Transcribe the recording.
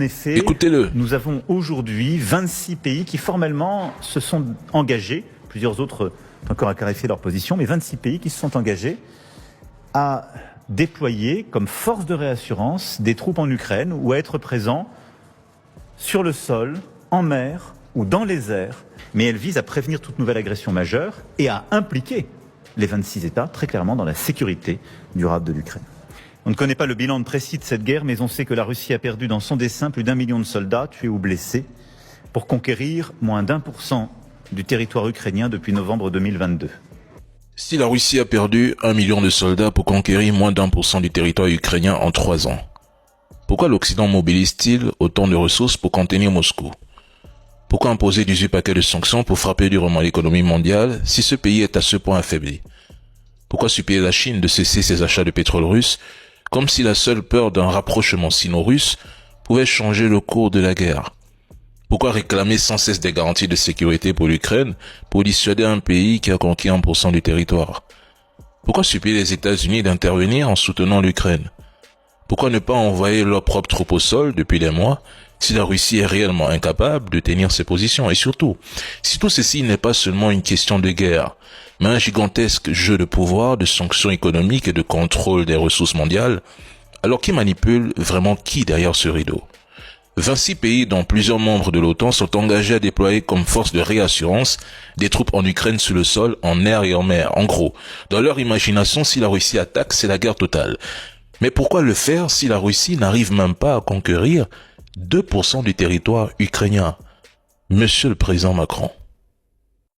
En effet, Écoutez-le. nous avons aujourd'hui 26 pays qui formellement se sont engagés, plusieurs autres ont encore à clarifier leur position, mais 26 pays qui se sont engagés à déployer comme force de réassurance des troupes en Ukraine ou à être présents sur le sol, en mer ou dans les airs, mais elle vise à prévenir toute nouvelle agression majeure et à impliquer les 26 États très clairement dans la sécurité durable de l'Ukraine. On ne connaît pas le bilan précis de cette guerre, mais on sait que la Russie a perdu dans son dessein plus d'1 million de soldats tués ou blessés pour conquérir moins d'1% du territoire ukrainien depuis novembre 2022. Si la Russie a perdu 1 million de soldats pour conquérir moins d'1% du territoire ukrainien en 3 ans, pourquoi l'Occident mobilise-t-il autant de ressources pour contenir Moscou? Pourquoi imposer 18 paquets de sanctions pour frapper durement l'économie mondiale si ce pays est à ce point affaibli? Pourquoi supplier la Chine de cesser ses achats de pétrole russe, comme si la seule peur d'un rapprochement sino-russe pouvait changer le cours de la guerre? Pourquoi réclamer sans cesse des garanties de sécurité pour l'Ukraine pour dissuader un pays qui a conquis 1% du territoire? Pourquoi supplier les États-Unis d'intervenir en soutenant l'Ukraine? Pourquoi ne pas envoyer leurs propres troupes au sol depuis des mois si la Russie est réellement incapable de tenir ses positions? Et surtout, si tout ceci n'est pas seulement une question de guerre, mais un gigantesque jeu de pouvoir, de sanctions économiques et de contrôle des ressources mondiales, alors qui manipule vraiment qui derrière ce rideau? 26 pays dont plusieurs membres de l'OTAN sont engagés à déployer comme force de réassurance des troupes en Ukraine sur le sol, en air et en mer. En gros, dans leur imagination, si la Russie attaque, c'est la guerre totale. Mais pourquoi le faire si la Russie n'arrive même pas à conquérir 2% du territoire ukrainien? Monsieur le président Macron.